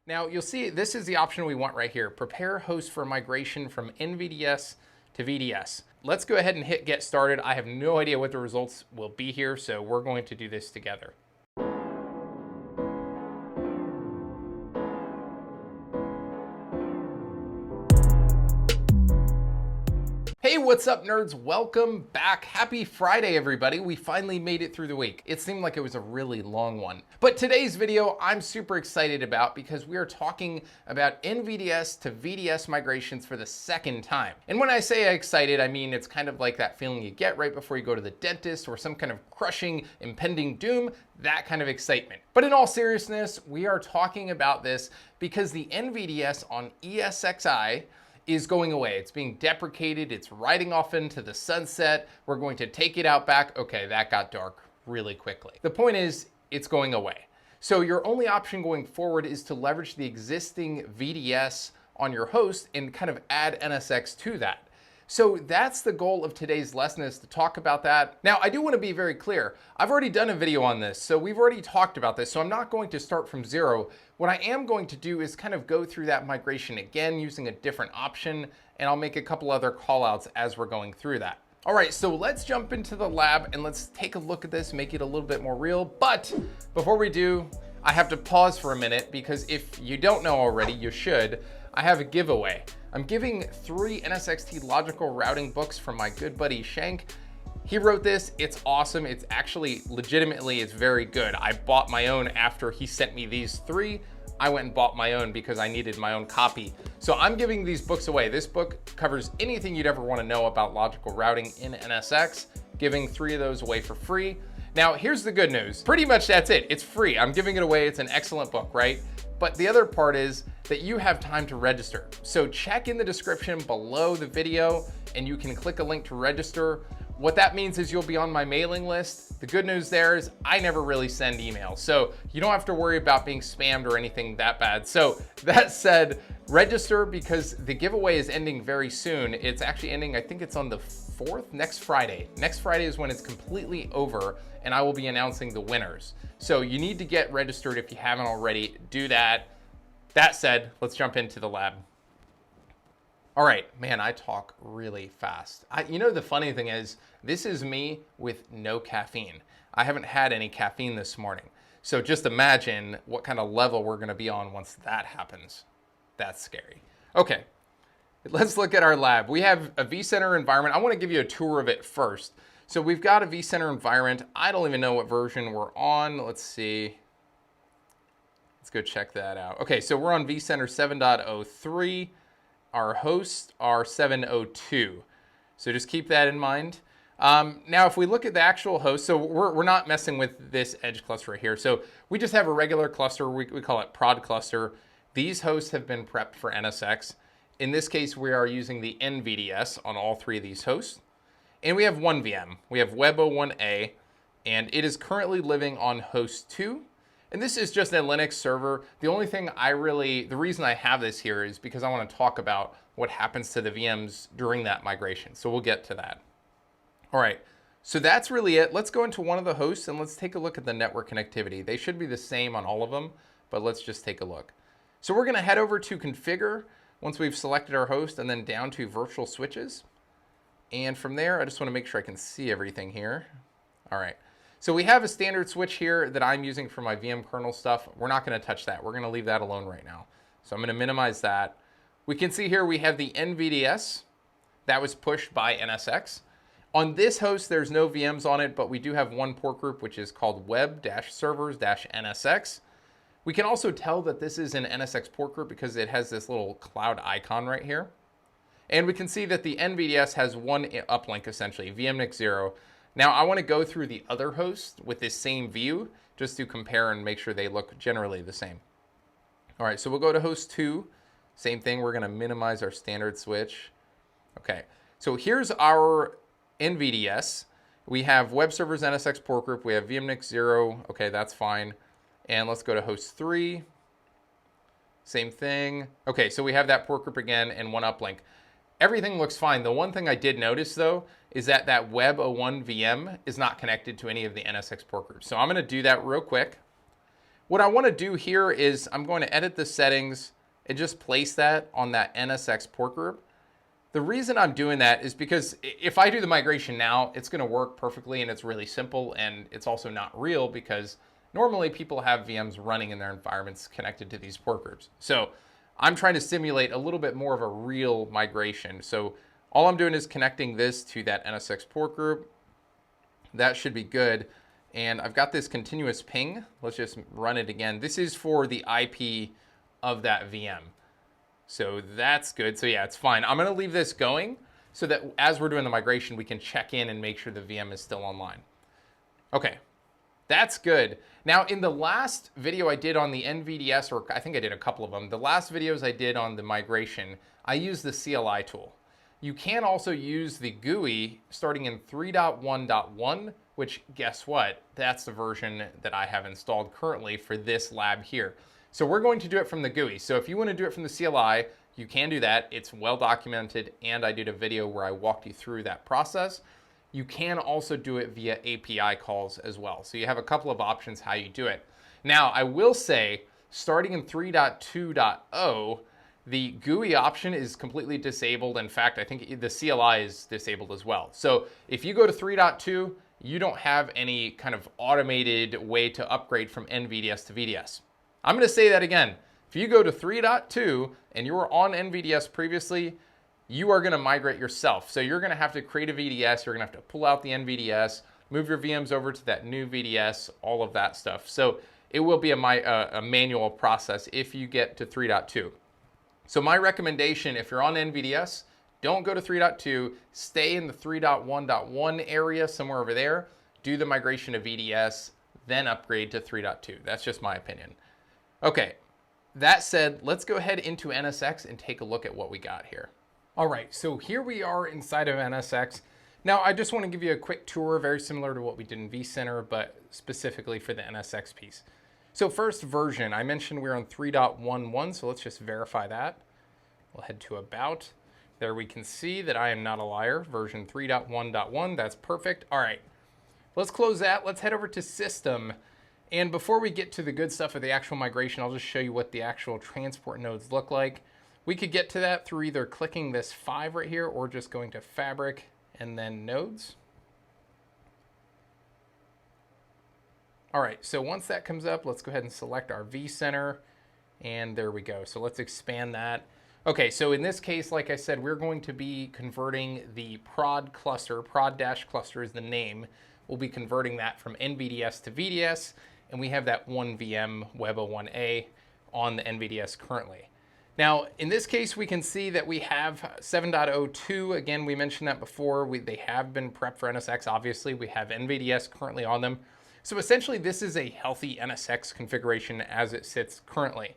Now you'll see this is the option we want right here. Prepare host for migration from N-VDS to VDS. Let's go ahead and hit get started. I have no idea what the results will be here, so we're going to do this together. Hey, what's up, nerds? Welcome back. Happy Friday, everybody. We finally made it through the week. It seemed like it was a really long one. But today's video, I'm super excited about because we are talking about N-VDS to VDS migrations for the second time. And when I say excited, I mean it's kind of like that feeling you get right before you go to the dentist or some kind of crushing, impending doom, that kind of excitement. But in all seriousness, we are talking about this because the N-VDS on ESXi is going away. It's being deprecated. It's riding off into the sunset. We're going to take it out back. Okay, that got dark really quickly. The point is, it's going away. So your only option going forward is to leverage the existing VDS on your host and kind of add NSX to that. So that's the goal of today's lesson, is to talk about that. Now, I do want to be very clear. I've already done a video on this, so we've already talked about this, so I'm not going to start from zero. What I am going to do is kind of go through that migration again using a different option, and I'll make a couple other callouts as we're going through that. All right, so let's jump into the lab and let's take a look at this, make it a little bit more real. But before we do, I have to pause for a minute because if you don't know already, you should. I have a giveaway. I'm giving 3 NSX-T logical routing books from my good buddy Shank. He wrote this, it's awesome. It's actually, legitimately, it's very good. I bought my own after he sent me these 3. I went and bought my own because I needed my own copy. So I'm giving these books away. This book covers anything you'd ever want to know about logical routing in NSX, giving 3 of those away for free. Now, here's the good news. Pretty much that's it. It's free. I'm giving it away. It's an excellent book, right? But the other part is that you have time to register. So check in the description below the video and you can click a link to register. What that means is you'll be on my mailing list. The good news there is I never really send emails, so you don't have to worry about being spammed or anything that bad. So that said, register because the giveaway is ending very soon. It's actually ending, I think it's on the 4th, next Friday. Next Friday is when it's completely over and I will be announcing the winners. So you need to get registered if you haven't already. Do that. That said, let's jump into the lab. All right, man, I talk really fast. You know, the funny thing is, this is me with no caffeine. I haven't had any caffeine this morning. So just imagine what kind of level we're gonna be on once that happens. That's scary. Okay, let's look at our lab. We have a vCenter environment. I wanna give you a tour of it first. So we've got a vCenter environment. I don't even know what version we're on. Let's see. Let's go check that out. Okay, so we're on vCenter 7.03. Our hosts are 702. So just keep that in mind. Now, if we look at the actual host, so we're not messing with this edge cluster right here. So we just have a regular cluster. We call it prod cluster. These hosts have been prepped for NSX. In this case, we are using the N-VDS on all 3 of these hosts. And we have 1 VM. We have Web01A, and it is currently living on host 2. And this is just a Linux server. The only thing the reason I have this here is because I want to talk about what happens to the VMs during that migration. So we'll get to that. All right, so that's really it. Let's go into one of the hosts and let's take a look at the network connectivity. They should be the same on all of them, but let's just take a look. So we're gonna head over to configure once we've selected our host and then down to virtual switches. And from there, I just want to make sure I can see everything here. All right. So we have a standard switch here that I'm using for my VM kernel stuff. We're not going to touch that. We're going to leave that alone right now. So I'm going to minimize that. We can see here we have the N-VDS that was pushed by NSX. On this host, there's no VMs on it, but we do have one port group, which is called web-servers-NSX. We can also tell that this is an NSX port group because it has this little cloud icon right here. And we can see that the N-VDS has one uplink, essentially, VMNIC 0. Now, I want to go through the other hosts with this same view just to compare and make sure they look generally the same. All right, so we'll go to host 2. Same thing, we're going to minimize our standard switch. Okay, so here's our N-VDS. We have web servers NSX port group. We have VMNIC 0. Okay, that's fine. And let's go to host 3. Same thing. Okay, so we have that port group again and one uplink. Everything looks fine. The one thing I did notice, though, is that that Web01 VM is not connected to any of the NSX port groups. So I'm going to do that real quick. What I want to do here is I'm going to edit the settings and just place that on that NSX port group. The reason I'm doing that is because if I do the migration now, it's going to work perfectly and it's really simple, and it's also not real because normally people have VMs running in their environments connected to these port groups. So I'm trying to simulate a little bit more of a real migration. So all I'm doing is connecting this to that NSX port group. That should be good. And I've got this continuous ping. Let's just run it again. This is for the IP of that VM. So that's good. So yeah, it's fine. I'm going to leave this going so that as we're doing the migration, we can check in and make sure the VM is still online. Okay, that's good. Now, in the last video I did on the N-VDS, or I think I did a couple of them, the last videos I did on the migration, I used the CLI tool. You can also use the GUI starting in 3.1.1, which guess what? That's the version that I have installed currently for this lab here. So we're going to do it from the GUI. So if you want to do it from the CLI, you can do that. It's well documented, and I did a video where I walked you through that process. You can also do it via API calls as well. So you have a couple of options how you do it. Now, I will say, starting in 3.2.0, the GUI option is completely disabled. In fact, I think the CLI is disabled as well. So if you go to 3.2, you don't have any kind of automated way to upgrade from N-VDS to VDS. I'm going to say that again. If you go to 3.2 and you were on N-VDS previously, you are going to migrate yourself. So you're going to have to create a VDS. You're going to have to pull out the N-VDS, move your VMs over to that new VDS, all of that stuff. So it will be a manual process if you get to 3.2. So my recommendation, if you're on N-VDS, don't go to 3.2, stay in the 3.1.1 area, somewhere over there, do the migration to VDS, then upgrade to 3.2. That's just my opinion. Okay, that said, let's go ahead into NSX and take a look at what we got here. All right, so here we are inside of NSX. Now, I just want to give you a quick tour, very similar to what we did in vCenter, but specifically for the NSX piece. So first version, I mentioned we're on 3.11, so let's just verify that. We'll head to About. There we can see that I am not a liar, version 3.1.1, that's perfect. All right, let's close that. Let's head over to System. And before we get to the good stuff of the actual migration, I'll just show you what the actual transport nodes look like. We could get to that through either clicking this 5 right here or just going to Fabric and then Nodes. All right, so once that comes up, let's go ahead and select our vCenter, and there we go. So let's expand that. Okay, so in this case, like I said, we're going to be converting the prod cluster, prod-cluster is the name. We'll be converting that from N-VDS to VDS, and we have that one VM Web01A on the N-VDS currently. Now, in this case, we can see that we have 7.02. Again, we mentioned that before. They have been prepped for NSX, obviously. We have N-VDS currently on them. So essentially, this is a healthy NSX configuration as it sits currently.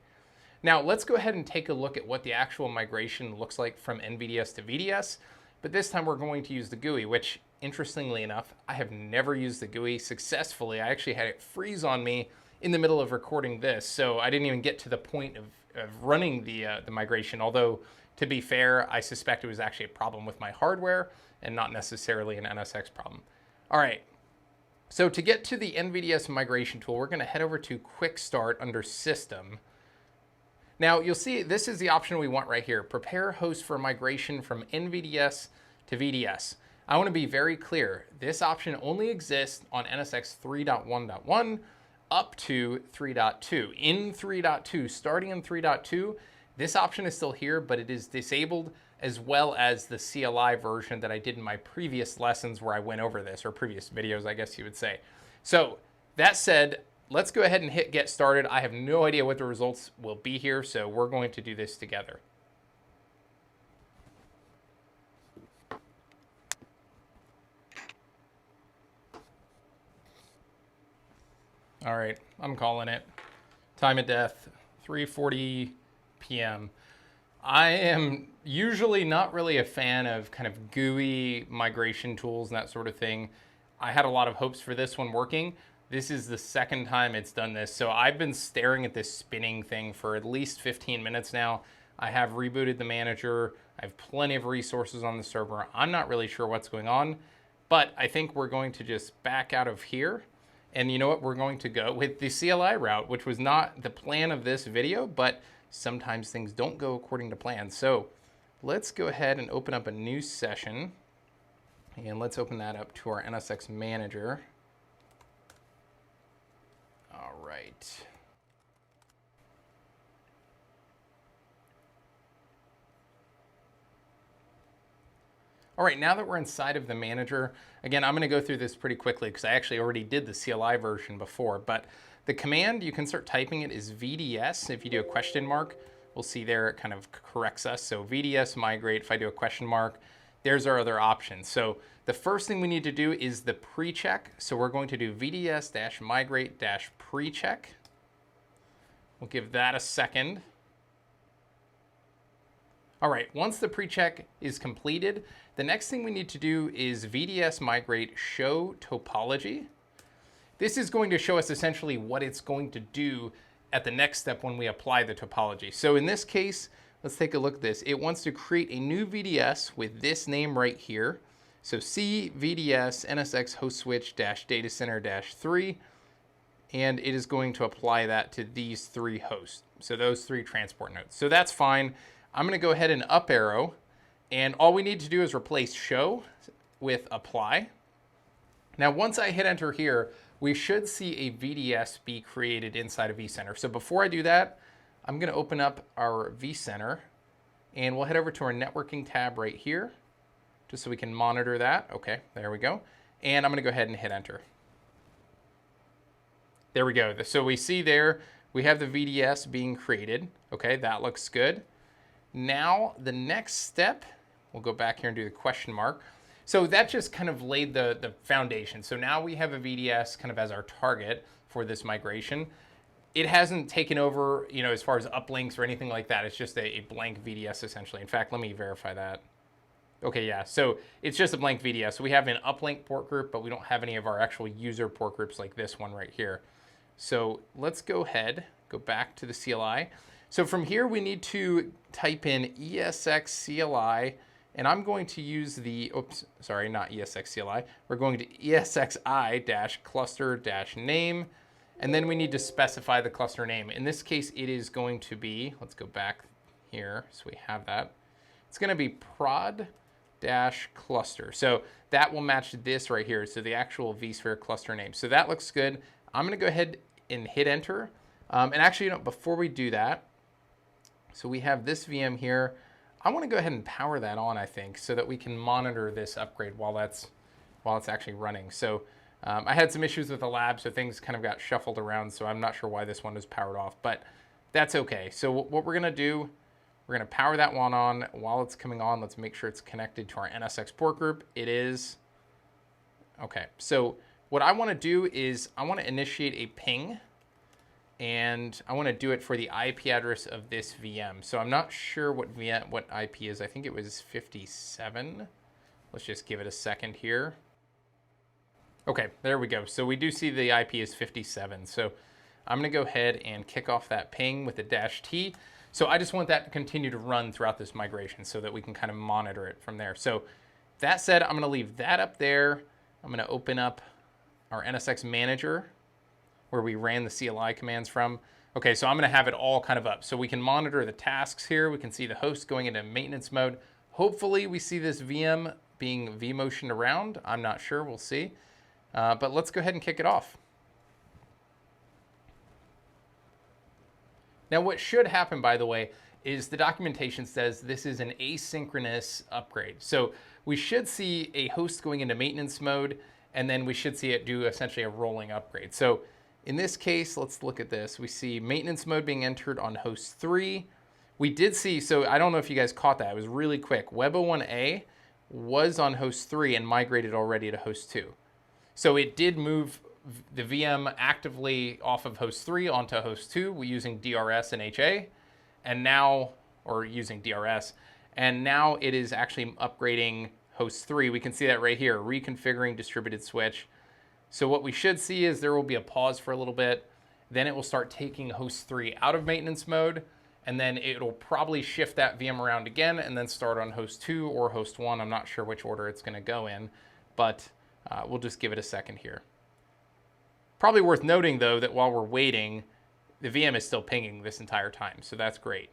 Now, let's go ahead and take a look at what the actual migration looks like from N-VDS to VDS. But this time, we're going to use the GUI, which, interestingly enough, I have never used the GUI successfully. I actually had it freeze on me in the middle of recording this, so I didn't even get to the point of running the migration, although, to be fair, I suspect it was actually a problem with my hardware and not necessarily an NSX problem. All right, so to get to the N-VDS migration tool, we're going to head over to Quick Start under System. Now, you'll see this is the option we want right here, Prepare Host for Migration from N-VDS to VDS. I want to be very clear, this option only exists on NSX 3.1.1 up to 3.2. In 3.2, starting in 3.2, this option is still here, but it is disabled, as well as the CLI version that I did in my previous lessons where I went over this, or previous videos, I guess you would say. So that said, let's go ahead and hit Get Started. I have no idea what the results will be here, so we're going to do this together. All right, I'm calling it. Time of death, 3:40 p.m. I am usually not really a fan of kind of GUI migration tools and that sort of thing. I had a lot of hopes for this one working. This is the second time it's done this. So I've been staring at this spinning thing for at least 15 minutes now. I have rebooted the manager. I have plenty of resources on the server. I'm not really sure what's going on, but I think we're going to just back out of here And you know what? We're going to go with the CLI route, which was not the plan of this video, but sometimes things don't go according to plan. So let's go ahead and open up a new session. And let's open that up to our NSX manager. All right. All right, now that we're inside of the manager, again, I'm going to go through this pretty quickly because I actually already did the CLI version before, but the command, you can start typing it, is VDS. If you do a question mark, we'll see there it kind of corrects us. So VDS migrate, if I do a question mark, there's our other options. So the first thing we need to do is the pre-check. So we're going to do VDS-migrate-pre-check. We'll give that a second. All right, once the pre-check is completed, the next thing we need to do is VDS migrate show topology. This is going to show us essentially what it's going to do at the next step when we apply the topology. So in this case, let's take a look at this. It wants to create a new VDS with this name right here. So C VDS NSX host switch dash data center dash 3, and it is going to apply that to these 3 hosts. So those 3 transport nodes. So that's fine. I'm going to go ahead and up arrow, and all we need to do is replace show with apply. Now, once I hit enter here, we should see a VDS be created inside of vCenter. So before I do that, I'm going to open up our vCenter, and we'll head over to our networking tab right here, just so we can monitor that. Okay, there we go. And I'm going to go ahead and hit enter. There we go. So we see there, we have the VDS being created. Okay, that looks good. Now, the next step, we'll go back here and do the question mark. So that just kind of laid the foundation. So now we have a VDS kind of as our target for this migration. It hasn't taken over, you know, as far as uplinks or anything like that. It's just a blank VDS essentially. In fact, let me verify that. Okay, yeah, so it's just a blank VDS. So we have an uplink port group, but we don't have any of our actual user port groups like this one right here. So let's go ahead, go back to the CLI. So from here, we need to type in ESX CLI, and I'm going to use the, oops, sorry, not ESX CLI. We're going to ESXi-cluster-name, and then we need to specify the cluster name. In this case, it is going to be, let's go back here so we have that. It's going to be prod-cluster. So that will match this right here, so the actual vSphere cluster name. So that looks good. I'm going to go ahead and hit enter. And actually, you know, before we do that, so we have this VM here. I want to go ahead and power that on, I think, so that we can monitor this upgrade while it's actually running. So I had some issues with the lab, so things kind of got shuffled around, so I'm not sure why this one is powered off, but that's okay. So what we're going to do, we're going to power that one on. While it's coming on, let's make sure it's connected to our NSX port group. It is. Okay, so what I want to do is I want to initiate a ping, and I want to do it for the IP address of this VM. So I'm not sure what IP is. I think it was 57. Let's just give it a second here. Okay, there we go. So we do see the IP is 57. So I'm going to go ahead and kick off that ping with the -T. So I just want that to continue to run throughout this migration so that we can kind of monitor it from there. So that said, I'm going to leave that up there. I'm going to open up our NSX manager, where we ran the CLI commands from. Okay, so I'm gonna have it all kind of up. So we can monitor the tasks here. We can see the host going into maintenance mode. Hopefully we see this VM being vMotioned around. I'm not sure, we'll see. But let's go ahead and kick it off. Now what should happen, by the way, is the documentation says this is an asynchronous upgrade. So we should see a host going into maintenance mode, and then we should see it do essentially a rolling upgrade. So in this case, let's look at this. We see maintenance mode being entered on host 3. We did see, so I don't know if you guys caught that. It was really quick. Web01A was on host 3 and migrated already to host 2. So it did move the VM actively off of host 3 onto host 2 using DRS and HA, and now, or using DRS, and now it is actually upgrading host 3. We can see that right here, reconfiguring distributed switch. So what we should see is there will be a pause for a little bit, then it will start taking host 3 out of maintenance mode, and then it'll probably shift that VM around again and then start on host 2 or host 1. I'm not sure which order it's going to go in, but we'll just give it a second here. Probably worth noting though that while we're waiting, the VM is still pinging this entire time, so that's great.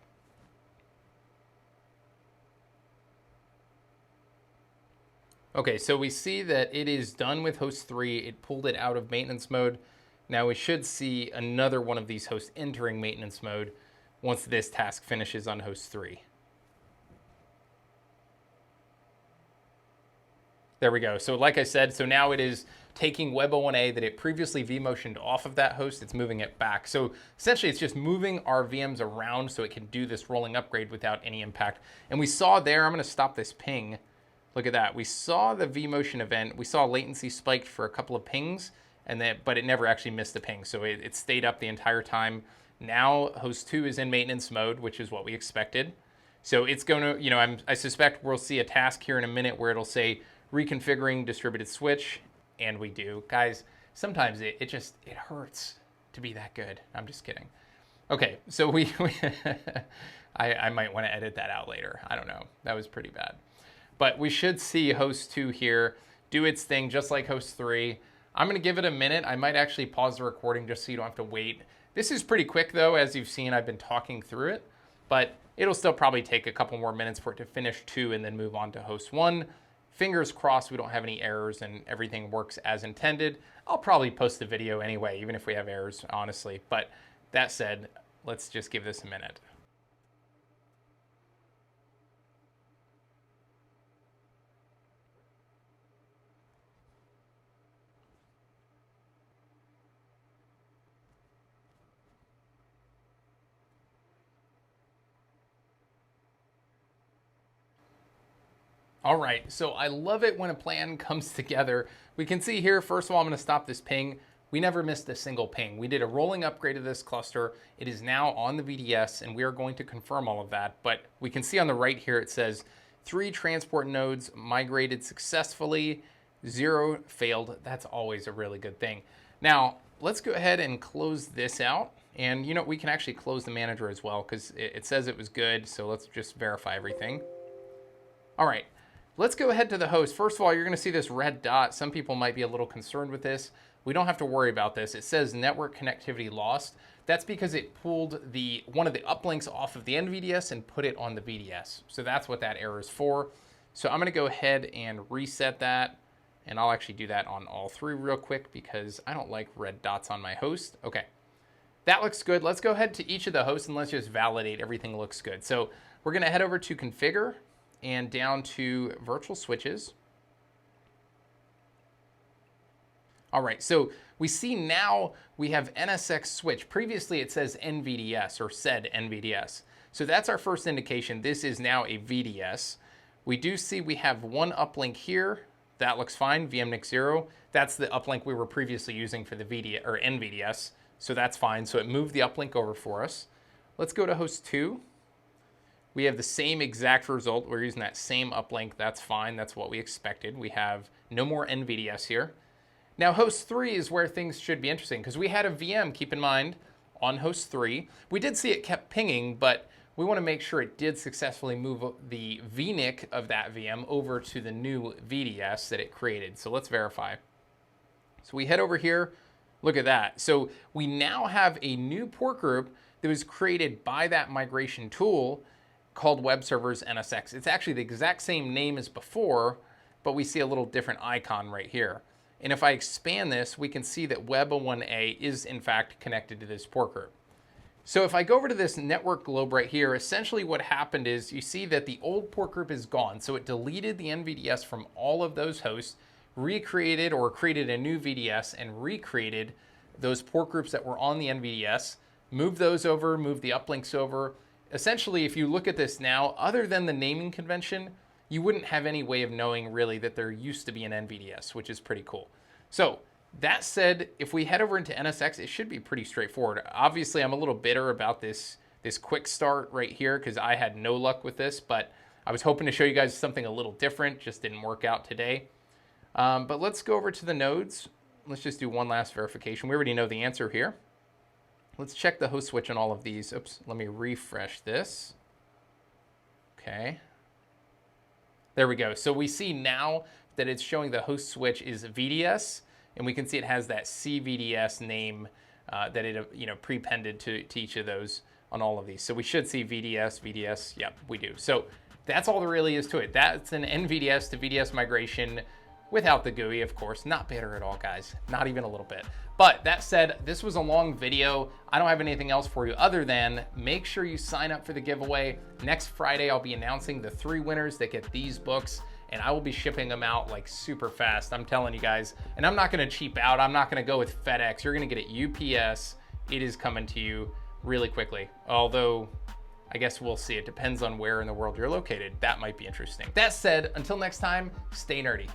Okay, so we see that it is done with host 3. It pulled it out of maintenance mode. Now we should see another one of these hosts entering maintenance mode once this task finishes on host 3. There we go. So like I said, so now it is taking Web01A that it previously vMotioned off of that host. It's moving it back. So essentially it's just moving our VMs around so it can do this rolling upgrade without any impact. And we saw there, I'm going to stop this ping. Look at that. We saw the vMotion event. We saw latency spiked for a couple of pings, but it never actually missed a ping. So it stayed up the entire time. Now host 2 is in maintenance mode, which is what we expected. So it's going to, I suspect we'll see a task here in a minute where it'll say reconfiguring distributed switch, and we do. Guys, sometimes it hurts to be that good. I'm just kidding. Okay, so I might want to edit that out later. I don't know. That was pretty bad. But we should see host 2 here do its thing just like host 3. I'm going to give it a minute. I might actually pause the recording just so you don't have to wait. This is pretty quick though. As you've seen, I've been talking through it, but it'll still probably take a couple more minutes for it to finish 2 and then move on to host 1. Fingers crossed we don't have any errors and everything works as intended. I'll probably post the video anyway, even if we have errors, honestly. But that said, let's just give this a minute. All right, so I love it when a plan comes together. We can see here, first of all, I'm gonna stop this ping. We never missed a single ping. We did a rolling upgrade of this cluster. It is now on the VDS, and we are going to confirm all of that. But we can see on the right here, it says 3 transport nodes migrated successfully, 0 failed. That's always a really good thing. Now, let's go ahead and close this out. And we can actually close the manager as well because it says it was good. So let's just verify everything. All right. Let's go ahead to the host. First of all, you're going to see this red dot. Some people might be a little concerned with this. We don't have to worry about this. It says network connectivity lost. That's because it pulled one of the uplinks off of the N-VDS and put it on the VDS. So that's what that error is for. So I'm going to go ahead and reset that. And I'll actually do that on all 3 real quick because I don't like red dots on my host. Okay, that looks good. Let's go ahead to each of the hosts and let's just validate everything looks good. So we're going to head over to configure and down to virtual switches. All right, so we see now we have NSX switch. Previously it says N-VDS or said N-VDS. So that's our first indication. This is now a VDS. We do see we have one uplink here. That looks fine, VMNIC 0. That's the uplink we were previously using for the N-VDS. So that's fine. So it moved the uplink over for us. Let's go to host 2. We have the same exact result. We're using that same uplink. That's fine. That's what we expected. We have no more N-VDS here. Now, host 3 is where things should be interesting because we had a VM, keep in mind, on host 3. We did see it kept pinging, but we want to make sure it did successfully move the VNIC of that VM over to the new VDS that it created. So let's verify. So we head over here. Look at that. So we now have a new port group that was created by that migration tool called Web Servers NSX. It's actually the exact same name as before, but we see a little different icon right here. And if I expand this, we can see that Web01A is in fact connected to this port group. So if I go over to this network globe right here, essentially what happened is you see that the old port group is gone. So it deleted the N-VDS from all of those hosts, recreated or created a new VDS and recreated those port groups that were on the N-VDS, moved those over, moved the uplinks over. Essentially, if you look at this now, other than the naming convention, you wouldn't have any way of knowing really that there used to be an N-VDS, which is pretty cool. So that said, if we head over into NSX, it should be pretty straightforward. Obviously, I'm a little bitter about this quick start right here because I had no luck with this, but I was hoping to show you guys something a little different, just didn't work out today. But let's go over to the nodes. Let's just do one last verification. We already know the answer here. Let's check the host switch on all of these. Oops, let me refresh this. Okay. There we go. So we see now that it's showing the host switch is VDS. and we can see it has that CVDS name that it prepended to each of those on all of these. So we should see VDS, yep, we do. So that's all there really is to it. That's an N-VDS to VDS migration without the GUI, of course. Not bitter at all, guys, not even a little bit. But that said, this was a long video. I don't have anything else for you other than make sure you sign up for the giveaway. Next Friday, I'll be announcing the 3 winners that get these books, and I will be shipping them out like super fast. I'm telling you guys, and I'm not gonna cheap out. I'm not gonna go with FedEx. You're gonna get it UPS. It is coming to you really quickly. Although, I guess we'll see. It depends on where in the world you're located. That might be interesting. That said, until next time, stay nerdy.